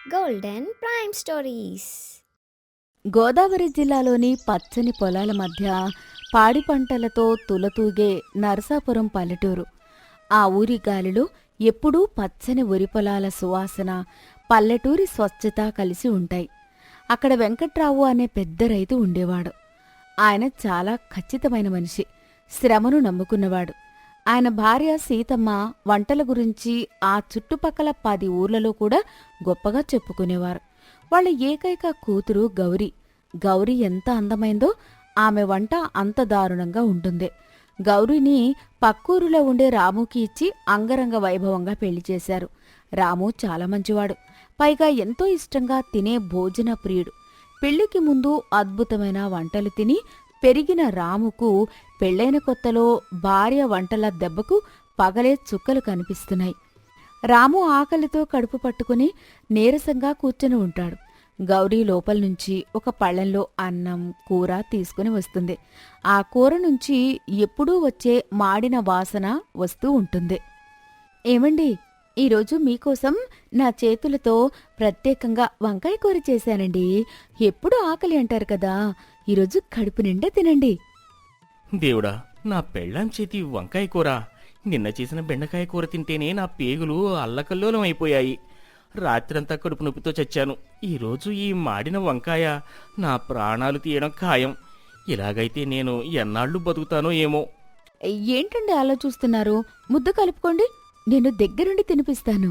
Golden prime stories. Godavari జిల్లాలోని పచ్చని పొలాల మధ్య పాడి పంటలతో తులతూగే నరసాపురం పల్లెటూరు. ఆ ఊరి గాలిలో ఎప్పుడూ పచ్చని వరి పొలాల సువాసన, పల్లెటూరి స్వచ్ఛత కలిసి ఉంటాయి. అక్కడ వెంకట్రావు అనే పెద్ద రైతు ఉండేవాడు. ఆయన చాలా ఖచ్చితమైన మనిషి, శ్రమను నమ్ముకున్నవాడు. ఆయన భార్య సీతమ్మ వంటల గురించి ఆ చుట్టుపక్కల 10 ఊర్లలో కూడా గొప్పగా చెప్పుకునేవారు. వాళ్ళ ఏకైక కూతురు గౌరి. గౌరి ఎంత అందమైందో ఆమె వంట అంత దారుణంగా ఉంటుంది. గౌరిని పక్కూరులో ఉండే రాముకి ఇచ్చి అంగరంగ వైభవంగా పెళ్లి చేశారు. రాము చాలా మంచివాడు, పైగా ఎంతో ఇష్టంగా తినే భోజన ప్రియుడు. పెళ్లికి ముందు అద్భుతమైన వంటలు తిని పెరిగిన రాముకు పెళ్లైన కొత్తలో భార్య వంటల దెబ్బకు పగలే చుక్కలు కనిపిస్తున్నాయి. రాము ఆకలితో కడుపు పట్టుకుని నీరసంగా కూర్చుని ఉంటాడు. గౌరీ లోపల్నుంచి ఒక పళ్ళెంలో అన్నం, కూర తీసుకుని వస్తుంది. ఆ కూర నుంచి ఎప్పుడూ వచ్చే మాడిన వాసన వస్తూ ఉంటుంది. ఏమండి, ఈరోజు మీకోసం నా చేతులతో ప్రత్యేకంగా వంకాయ కూర చేశానండి. ఎప్పుడు ఆకలి అంటారు కదా, ఈరోజు కడుపు నిండా తినండి. దేవుడా, నా పెళ్ళాం చేతి వంకాయ కూర, నిన్న చేసిన బెండకాయ కూర తింటేనే నా పేగులు అల్లకల్లోలం అయిపోయాయి. రాత్రంతా కడుపు నొప్పితో చచ్చాను. ఈరోజు ఈ మాడిన వంకాయ నా ప్రాణాలు తీయడం ఖాయం. ఇలాగైతే నేను ఎన్నాళ్ళు బతుకుతానో ఏమో. ఏంటండి అలా చూస్తున్నారు? ముద్ద కలుపుకోండి, నేను దగ్గరుండి తినిపిస్తాను.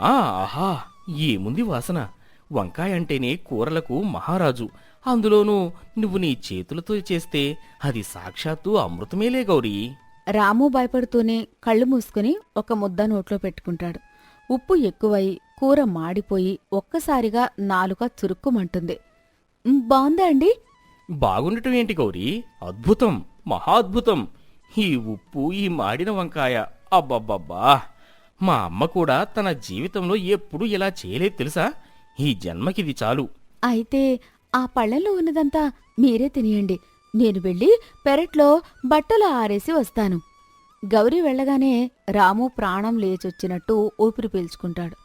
ఆహా, ఏముంది వాసన! వంకాయ అంటేనే కూరలకు మహారాజు. అందులోనూ నువ్వు నీ చేతులతో చేస్తే అది సాక్షాత్తు అమృతమేలే గౌరీ. రాము భయపడుతూనే కళ్ళు మూసుకుని ఒక ముద్ద నోట్లో పెట్టుకుంటాడు. ఉప్పు ఎక్కువై కూర మాడిపోయి ఒక్కసారిగా నాలుక చురుక్కుమంటుంది. బాగుందా అండి? బాగుండటం ఏంటి గౌరీ, అద్భుతం, మహా అద్భుతం. ఈ ఉప్పు, ఈ మాడిన వంకాయ, అబ్బబ్బబ్బా! మా అమ్మ కూడా తన జీవితంలో ఎప్పుడూ ఇలా చేయలేదు తెలుసా. ఈ జన్మకిది చాలు. అయితే ఆ పళ్ళెంలో ఉన్నదంతా మీరే తినేయండి. నేను వెళ్ళి పెరట్లో బట్టలు ఆరేసి వస్తాను. గౌరీ వెళ్ళగానే రాము ప్రాణం లేచొచ్చినట్టు ఊపిరి పీల్చుకుంటాడు.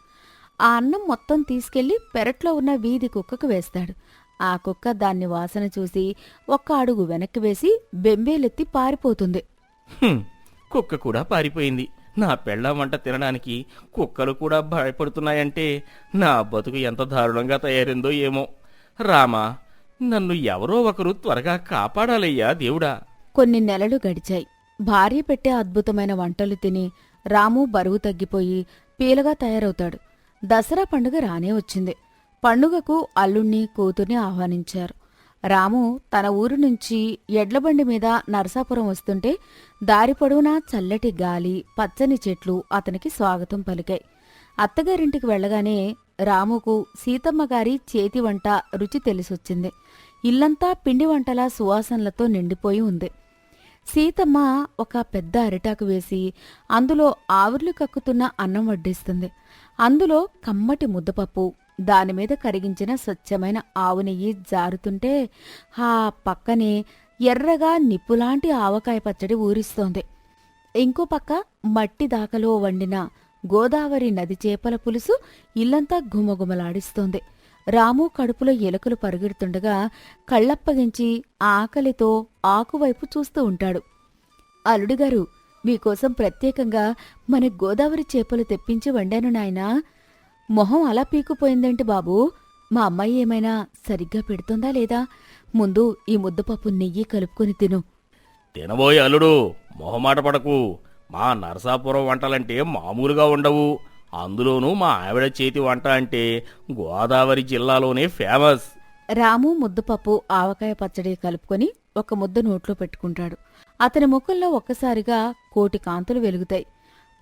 ఆ అన్నం మొత్తం తీసుకెళ్లి పెరట్లో ఉన్న వీధి కుక్కకు వేస్తాడు. ఆ కుక్క దాన్ని వాసన చూసి ఒక్క అడుగు వెనక్కి వేసి బెంబేలెత్తి పారిపోతుంది. కుక్క కూడా పారిపోయింది. నా పెళ్ళాం వంట తినడానికి కుక్కలు కూడా భయపడుతున్నాయంటే నా బతుకు ఎంత దారుణంగా తయారైందో ఏమో. రామా, నన్ను ఎవరో ఒకరు త్వరగా కాపాడాలయ్యా దేవుడా. కొన్ని నెలలు గడిచాయి. భార్య పెట్టే అద్భుతమైన వంటలు తిని రాము బరువు తగ్గిపోయి పీలగా తయారవుతాడు. దసరా పండుగ రానే వచ్చింది. పండుగకు అల్లుణ్ణి, కూతుర్ని ఆహ్వానించారు. రాము తన ఊరు నుంచి ఎడ్లబండి మీద నరసాపురం వస్తుంటే దారి పొడవునా చల్లటి గాలి, పచ్చని చెట్లు అతనికి స్వాగతం పలికాయి. అత్తగారింటికి వెళ్లగానే రాముకు సీతమ్మగారి చేతి వంట రుచి తెలిసొచ్చింది. ఇల్లంతా పిండి వంటల సువాసనలతో నిండిపోయి ఉంది. సీతమ్మ ఒక పెద్ద అరిటాకు వేసి అందులో ఆవిర్లు కక్కుతున్న అన్నం వడ్డిస్తుంది. అందులో కమ్మటి ముద్దపప్పు, దానిమీద కరిగించిన స్వచ్ఛమైన ఆవు నెయ్యి జారుతుంటే ఆ పక్కనే ఎర్రగా నిప్పులాంటి ఆవకాయ పచ్చడి ఊరిస్తోంది. ఇంకో పక్క మట్టి దాకలో వండిన గోదావరి నది చేపల పులుసు ఇల్లంతా గుమగుమలాడిస్తోంది. రాము కడుపులో ఎలుకలు పరుగెడుతుండగా కళ్ళప్పగించి ఆకలితో ఆకువైపు చూస్తూ ఉంటాడు. అల్లుడిగారు, మీకోసం ప్రత్యేకంగా మన గోదావరి చేపలు తెప్పించి వండాను నాయనా. మొహం అలా పీకుపోయిందేంటి బాబూ? మా అమ్మాయి ఏమైనా సరిగ్గా పెడుతుందా లేదా? ముందు ఈ ముద్దపప్పు నెయ్యి కలుపుకొని తిను. తినబోయే అల్లుడు, మొహమాట పడకు. మా నరసాపురం వంటలంటే మామూలుగా ఉండవు. అందులోనూ మా ఆవిడ చేతి వంట అంటే గోదావరి జిల్లాలోనే ఫేమస్. రాము ముద్దపప్పు, ఆవకాయ పచ్చడి కలుపుకొని ఒక ముద్ద నోట్లో పెట్టుకుంటాడు. అతని ముఖంలో ఒక్కసారిగా కోటి కాంతులు వెలుగుతాయి.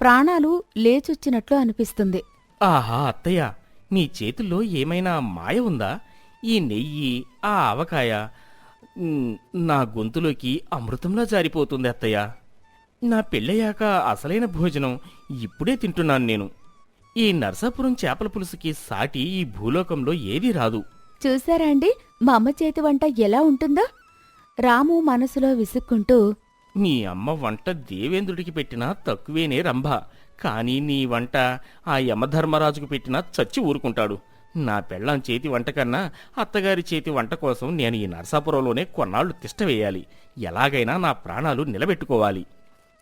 ప్రాణాలు లేచొచ్చినట్లు అనిపిస్తుంది. ఆహా అత్తయ్య, మీ చేతుల్లో ఏమైనా మాయ ఉందా? ఈ నెయ్యి, ఆ ఆవకాయ నా గొంతులోకి అమృతంలా జారిపోతుంది అత్తయ్య. నా పెళ్ళయ్యాక అసలైన భోజనం ఇప్పుడే తింటున్నాను నేను. ఈ నరసాపురం చేపల పులుసుకి సాటి ఈ భూలోకంలో ఏదీ రాదు. చూశారా అండి మా అమ్మ చేతి వంట ఎలా ఉంటుందో? రాము మనసులో విసుక్కుంటూ, మీ అమ్మ వంట దేవేంద్రుడికి పెట్టినా తక్కువేనే రంభ. కానీ నీ వంట ఆ యమధర్మరాజుకు పెట్టినా చచ్చి ఊరుకుంటాడు. నా పెళ్ళాం చేతి వంట కన్నా అత్తగారి చేతి వంట కోసం నేను ఈ నరసాపురంలోనే కొన్నాళ్లు తిష్ట వేయాలి. ఎలాగైనా నా ప్రాణాలు నిలబెట్టుకోవాలి.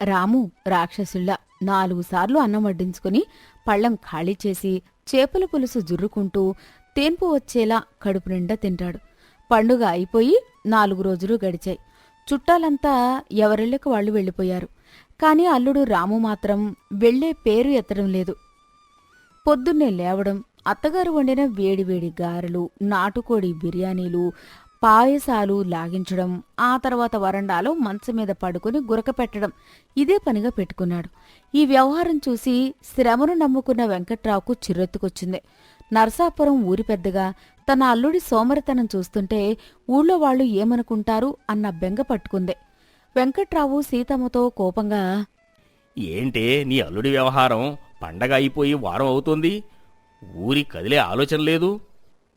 రాము రాక్షసుల్లా 4 సార్లు అన్నం వడ్డించుకుని పళ్ళెం ఖాళీ చేసి చేపల పులుసు జుర్రుకుంటూ తేన్పు వచ్చేలా కడుపు నిండా తింటాడు. పండుగ అయిపోయి 4 రోజులు గడిచాయి. చుట్టాలంతా ఎవరిళ్ళకు వాళ్ళు వెళ్ళిపోయారు. కాని అల్లుడు రాము మాత్రం వెళ్లే పేరు ఎత్తడం లేదు. పొద్దున్నే లేవడం, అత్తగారు వండిన వేడివేడి గారెలు, నాటుకోడి బిర్యానీలు, పాయసాలు లాగించడం, ఆ తర్వాత వరండాలో మంచం మీద పడుకుని గురక పెట్టడం ఇదే పనిగా పెట్టుకున్నాడు. ఈ వ్యవహారం చూసి శ్రమను నమ్ముకున్న వెంకట్రావుకు చిర్రెత్తుకొచ్చింది. నరసాపురం ఊరి పెద్దగా తన అల్లుడి సోమరితనం చూస్తుంటే ఊళ్ళో వాళ్ళు ఏమనుకుంటారు అన్న బెంగ పట్టుకుంది. వెంకట్రావు సీతమ్మతో కోపంగా, ఏంటే నీ అల్లుడి వ్యవహారం? పండగ అయిపోయి వారం అవుతోంది, ఊరి కదిలే ఆలోచన లేదు.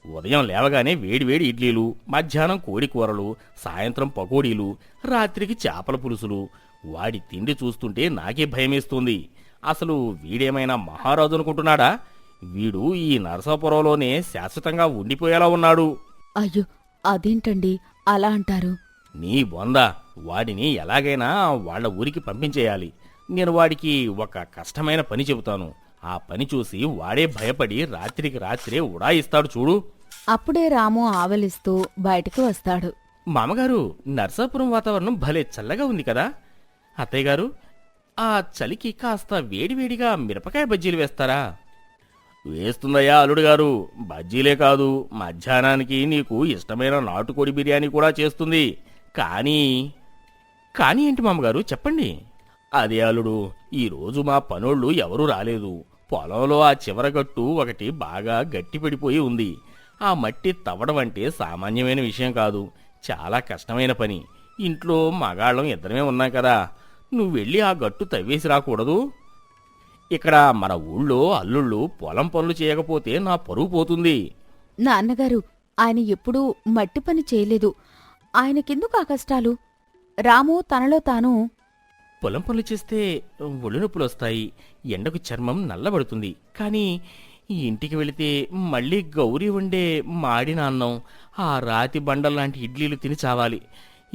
ఉదయం లేవగానే వేడివేడి ఇడ్లీలు, మధ్యాహ్నం కోడి కూరలు, సాయంత్రం పకోడీలు, రాత్రికి చేపల పులుసులు. వాడి తిండి చూస్తుంటే నాకే భయమేస్తుంది. అసలు వీడేమైనా మహారాజు అనుకుంటున్నాడా? వీడు ఈ నరసాపురంలోనే శాశ్వతంగా ఉండిపోయేలా ఉన్నాడు. అయ్యో, అదేంటండి అలా అంటారు? నీ బొంద, వాడిని ఎలాగైనా వాళ్ల ఊరికి పంపించేయాలి. నేను వాడికి ఒక కష్టమైన పని చెబుతాను. ఆ పని చూసి వాడే భయపడి రాత్రికి రాత్రే ఉడాయిస్తాడు చూడు. అప్పుడే రాము ఆవలిస్తూ బయటికి వస్తాడు. మామగారు, నర్సాపురం వాతావరణం భలే చల్లగా ఉంది కదా. అత్తయ్య గారు, ఆ చలికి కాస్త వేడివేడిగా మిరపకాయ బజ్జీలు వేస్తారా? వేస్తుందయ్యా అల్లుడు గారు. బజ్జీలే కాదు, మధ్యాహ్నానికి నీకు ఇష్టమైన నాటుకోడి బిర్యానీ కూడా చేస్తుంది. కానీ ఏంటి మామగారు, చెప్పండి. అదే అల్లుడు, ఈరోజు మా పనోళ్ళు ఎవరూ రాలేదు. పొలంలో ఆ చివరగట్టు ఒకటి బాగా గట్టిపడిపోయి ఉంది. ఆ మట్టి తవ్వడం అంటే సామాన్యమైన విషయం కాదు, చాలా కష్టమైన పని. ఇంట్లో మగాళ్ళం ఇద్దరమే ఉన్నాం కదా. నువ్వు వెళ్ళి ఆ గట్టు తవ్వేసి రాకూడదు? ఇక్కడ మన ఊళ్ళో అల్లుళ్ళు పొలం పనులు చేయకపోతే నా పరువు పోతుంది. నాన్నగారు, ఆయన ఎప్పుడూ మట్టి పని చేయలేదు. ఆయనకెందుకు ఆ కష్టాలు? రాము తనలో తాను, పొలం పనులు చేస్తే ఒళ్ళు నొప్పులు వస్తాయి, ఎండకు చర్మం నల్లబడుతుంది. కానీ ఇంటికి వెళితే మళ్ళీ గౌరీ వండే మాడిన అన్నం, ఆ రాతి బండల్లాంటి ఇడ్లీలు తిని చావాలి.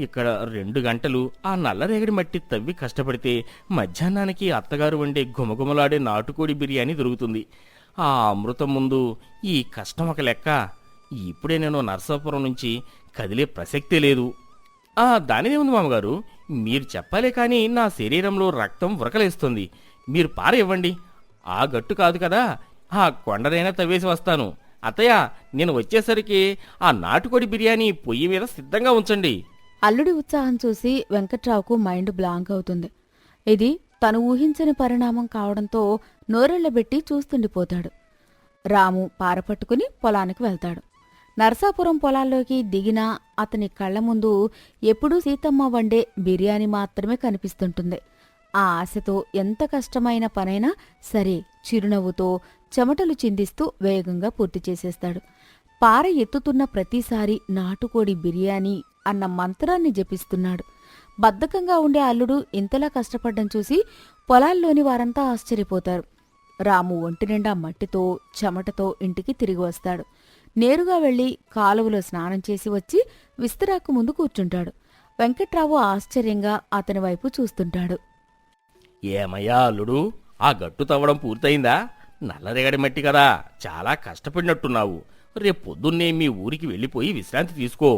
ఇక్కడ 2 గంటలు ఆ నల్లరేగడి మట్టి తవ్వి కష్టపడితే మధ్యాహ్నానికి అత్తగారు వండే గుమగుమలాడే నాటుకోడి బిర్యానీ దొరుకుతుంది. ఆ అమృతం ముందు ఈ కష్టం ఒక లెక్క. ఇప్పుడే నేను నరసాపురం నుంచి కదిలే ప్రసక్తే లేదు. దానిదే ఉంది మామగారు, మీరు చెప్పాలే కానీ నా శరీరంలో రక్తం ఉరకలేస్తుంది. మీరు పార ఇవ్వండి. ఆ గట్టు కాదు కదా, ఆ కొండనైనా తవ్వేసి వస్తాను. అత్తయ్య, నేను వచ్చేసరికి ఆ నాటుకోడి బిర్యానీ పొయ్యి మీద సిద్ధంగా ఉంచండి. అల్లుడి ఉత్సాహం చూసి వెంకట్రావుకు మైండ్ బ్లాంక్ అవుతుంది. ఇది తను ఊహించని పరిణామం కావడంతో నోరెళ్లబెట్టి చూస్తుండిపోతాడు. రాము పారపట్టుకుని పొలానికి వెళ్తాడు. నరసాపురం పొలాల్లోకి దిగినా అతని కళ్ల ముందు ఎప్పుడూ సీతమ్మ వండే బిర్యానీ మాత్రమే కనిపిస్తుంటుంది. ఆ ఆశతో ఎంత కష్టమైన పనైనా సరే చిరునవ్వుతో చెమటలు చిందిస్తూ వేగంగా పూర్తి చేసేస్తాడు. పార ఎత్తుతున్న ప్రతిసారి నాటుకోడి బిర్యానీ అన్న మంత్రాన్ని జపిస్తున్నాడు. బద్ధకంగా ఉండే అల్లుడు ఇంతలా కష్టపడ్డం చూసి పొలాల్లోని వారంతా ఆశ్చర్యపోతారు. రాము ఒంటినిండా మట్టితో చెమటతో ఇంటికి తిరిగి వస్తాడు. నేరుగా వెళ్లి కాలువలో స్నానం చేసి వచ్చి విస్తరాకు ముందు కూర్చుంటాడు. వెంకట్రావు ఆశ్చర్యంగా అతని వైపు చూస్తుంటాడు. ఏమయ్యా అల్లుడు, ఆ గట్టు తవ్వడం పూర్తయిందా? నల్లరేగడి మట్టి కదా, చాలా కష్టపడినట్టున్నావు. రేపు పొద్దున్నే మీ ఊరికి వెళ్ళిపోయి విశ్రాంతి తీసుకో.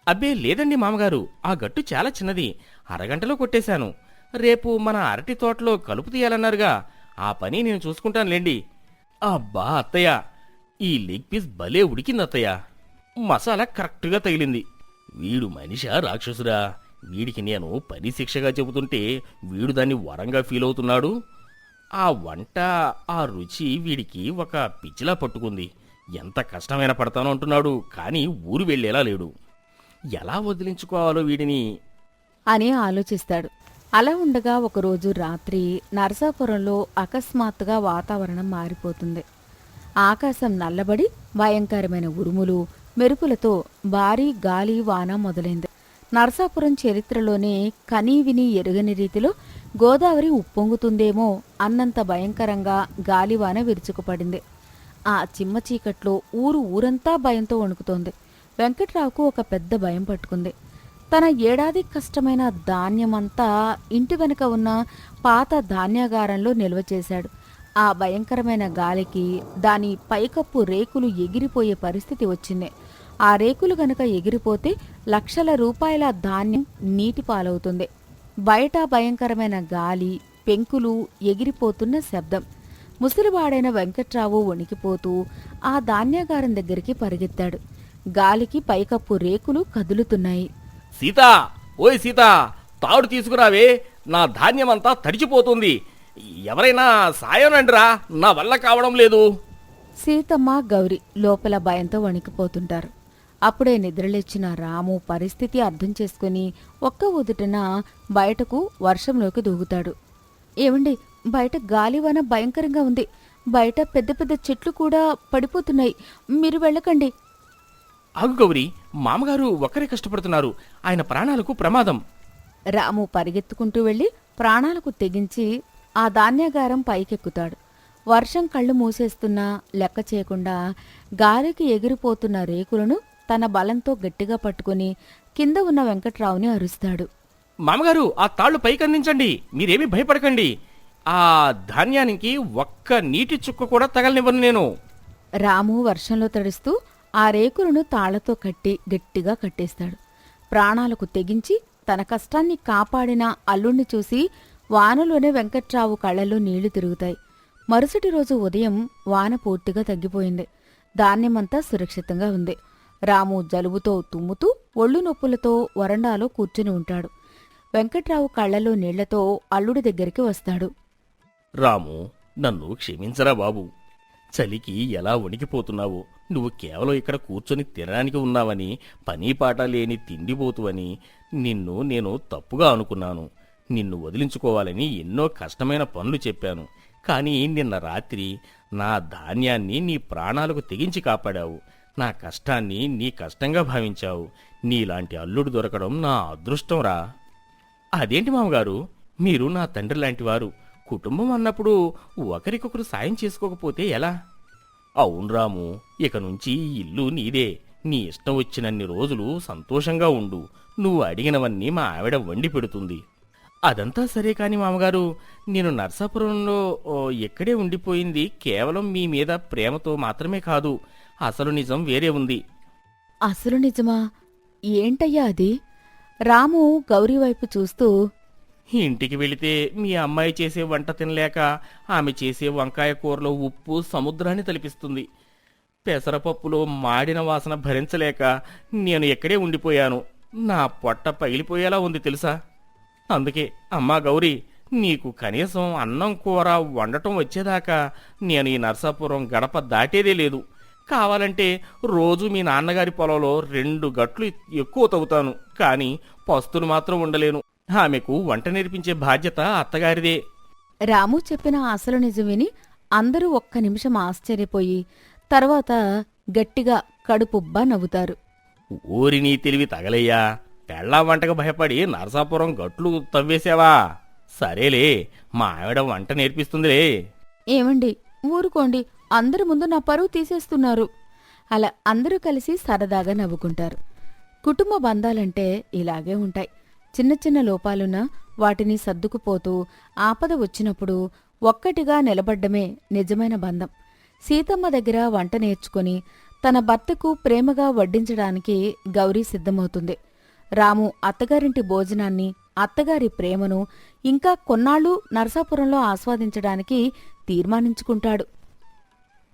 అబ్బే లేదండి మామగారు, ఆ గట్టు చాలా చిన్నది, అరగంటలో కొట్టేశాను. రేపు మన అరటి తోటలో కలుపు తీయాలన్నారుగా, ఆ పని నేను చూసుకుంటానులేండి. అబ్బా అత్తయ్య, ఈ లెగ్ పీస్ భలే ఉడికింది అత్తయ్య. మసాలా కరెక్ట్గా తగిలింది. వీడు మనిషా రాక్షసుడా? వీడికి నేను పని శిక్షగా చెబుతుంటే వీడు దాన్ని వరంగా ఫీల్ అవుతున్నాడు. ఆ వంట, ఆ రుచి వీడికి ఒక పిచ్చిలా పట్టుకుంది. ఎంత కష్టమైన పడతానో అంటున్నాడు, కానీ ఊరు వెళ్ళేలా లేడు. ఎలా వదిలించుకోవాలో వీడిని అని ఆలోచిస్తాడు. అలా ఉండగా ఒకరోజు రాత్రి నరసాపురంలో అకస్మాత్తుగా వాతావరణం మారిపోతుంది. ఆకాశం నల్లబడి భయంకరమైన ఉరుములు మెరుపులతో భారీ గాలి వాన మొదలైంది. నరసాపురం చరిత్రలోనే కనీవిని ఎరుగని రీతిలో గోదావరి ఉప్పొంగుతుందేమో అన్నంత భయంకరంగా గాలివాన విరుచుకుపడింది. ఆ చిమ్మ చీకట్లో ఊరంతా భయంతో వణుకుతోంది. వెంకట్రావుకు ఒక పెద్ద భయం పట్టుకుంది. తన ఏడాది కష్టమైన ధాన్యమంతా ఇంటి వెనుక ఉన్న పాత ధాన్యాగారంలో నిల్వ చేశాడు. ఆ భయంకరమైన గాలికి దాని పైకప్పు రేకులు ఎగిరిపోయే పరిస్థితి వచ్చింది. ఆ రేకులు గనక ఎగిరిపోతే లక్షల రూపాయల ధాన్యం నీటి పాలవుతుంది. బయట భయంకరమైన గాలి, పెంకులు, ఎగిరిపోతున్న శబ్దం. ముసలివాడైన వెంకట్రావు వణికిపోతూ ఆ ధాన్యాగారం దగ్గరికి పరిగెత్తాడు. గాలికి పైకప్పు రేకులు కదులుతున్నాయి. సీతా, ఓయ్ సీతా, తాడు తీసుకురావే, నా ధాన్యమంతా తడిచిపోతుంది. ఎవరైనా సాయనండిరా, నా వల్ల కావడం లేదు. సీతమ్మ, గౌరి లోపల భయంతో వణికిపోతుంటారు. అప్పుడే నిద్రలేచిన రాము పరిస్థితి అర్థం చేసుకుని ఒక్క ఉదుటన బయటకు వర్షంలోకి దూకుతాడు. ఏమండి, బయట గాలివాన భయంకరంగా ఉంది. బయట పెద్ద పెద్ద చెట్లు కూడా పడిపోతున్నాయి. మీరు వెళ్ళకండి. ఆగు గౌరీ, మామగారు ఒక్కరే కష్టపడుతున్నారు. ఆయన ప్రాణాలకు ప్రమాదం. రాము పరిగెత్తుకుంటూ వెళ్లి ప్రాణాలకు తెగించి ఆ ధాన్యాగారం పైకెక్కుతాడు. వర్షం కళ్ళు మూసేస్తున్నా లెక్క చేయకుండా గాలికి ఎగిరిపోతున్న రేకులను తన బలంతో గట్టిగా పట్టుకుని కింద ఉన్న వెంకట్రావుని అరుస్తాడు. మామగారు, ఆ తాళ్లు పైకందించండి. మీరేమీ భయపడకండి. ఆ ధాన్యానికి ఒక్క నీటి చుక్క కూడా తగలనివ్వను నేను. రాము వర్షంలో తడుస్తూ ఆ రేకులను తాళ్లతో కట్టి గట్టిగా కట్టేస్తాడు. ప్రాణాలకు తెగించి తన కష్టాన్ని కాపాడిన అల్లుణ్ణి చూసి వానలోనే వెంకట్రావు కళ్ళల్లో నీళ్లు తిరుగుతాయి. మరుసటి రోజు ఉదయం వాన పూర్తిగా తగ్గిపోయింది. ధాన్యమంతా సురక్షితంగా ఉంది. రాము జలుబుతో తుమ్ముతూ ఒళ్ళు నొప్పులతో వరండాలో కూర్చుని ఉంటాడు. వెంకట్రావు కళ్ళలో నీళ్లతో అల్లుడి దగ్గరికి వస్తాడు. రాము, నన్ను క్షమించరా బాబు. చలికి ఎలా వణికిపోతున్నావు. నువ్వు కేవలం ఇక్కడ కూర్చొని తినడానికి ఉన్నావని, పనీ పాట లేని తిండిపోతువని నిన్ను నేను తప్పుగా అనుకున్నాను. నిన్ను వదిలించుకోవాలని ఎన్నో కష్టమైన పనులు చెప్పాను. కానీ నిన్న రాత్రి నా ధాన్యాన్ని నీ ప్రాణాలకు తెగించి కాపాడావు. నా కష్టాన్ని నీ కష్టంగా భావించావు. నీలాంటి అల్లుడు దొరకడం నా అదృష్టంరా. అదేంటి మామగారు, మీరు నా తండ్రి లాంటివారు. కుటుంబం అన్నప్పుడు ఒకరికొకరు సాయం చేసుకోకపోతే ఎలా? అవును రాము, ఇక నుంచి ఈ ఇల్లు నీదే. నీ ఇష్టం వచ్చినన్ని రోజులు సంతోషంగా ఉండు. నువ్వు అడిగినవన్నీ మా ఆవిడ వండి పెడుతుంది. అదంతా సరే కాని మామగారు, నేను నర్సాపురంలో ఎక్కడే ఉండిపోయింది కేవలం మీ మీద ప్రేమతో మాత్రమే కాదు. అసలు నిజం వేరే ఉంది. అసలు నిజమా? ఏంటయ్యా అది? రాము గౌరీ వైపు చూస్తూ, ఇంటికి వెళితే మీ అమ్మాయి చేసే వంట తినలేక ఆమె చేసే వంకాయ కూరలో ఉప్పు సముద్రాన్ని తలిపిస్తుంది. పెసరపప్పులో మాడిన వాసన భరించలేక నేను ఎక్కడే ఉండిపోయాను. నా పొట్ట పగిలిపోయేలా ఉంది తెలుసా? అందుకే అమ్మా గౌరీ, నీకు కనీసం అన్నం కూర వండటం వచ్చేదాకా నేను ఈ నర్సాపురం గడప దాటేదే లేదు. కావాలంటే రోజు మీ నాన్నగారి పొలంలో 2 గట్లు ఎక్కువ తవ్వుతాను. కానీ పస్తులు మాత్రం ఉండలేను. ఆమెకు వంట నేర్పించే బాధ్యత అత్తగారిదే. రాము చెప్పిన అసలు నిజం విని అందరూ ఒక్క నిమిషం ఆశ్చర్యపోయి తర్వాత గట్టిగా కడుపుబ్బా నవ్వుతారు. ఊరి నీ తెలివి తగలయ్యా. పెళ్ళా వంటకు భయపడి నరసాపురం గట్లు తవ్వేశావా? సరేలే, మా ఆవిడ వంట నేర్పిస్తుందిలే. ఏమండి, ఊరుకోండి, అందరి ముందు నా పరువు తీసేస్తున్నారు. అలా అందరూ కలిసి సరదాగా నవ్వుకుంటారు. కుటుంబ బంధాలంటే ఇలాగే ఉంటాయి. చిన్న చిన్న లోపాలున్నా వాటిని సర్దుకుపోతూ ఆపద వచ్చినప్పుడు ఒక్కటిగా నిలబడ్డమే నిజమైన బంధం. సీతమ్మ దగ్గర వంట నేర్చుకుని తన భర్తకు ప్రేమగా వడ్డించడానికి గౌరీ సిద్ధమవుతుంది. రాము అత్తగారింటి భోజనాన్ని, అత్తగారి ప్రేమను ఇంకా కొన్నాళ్లు నరసాపురంలో ఆస్వాదించడానికి తీర్మానించుకుంటాడు.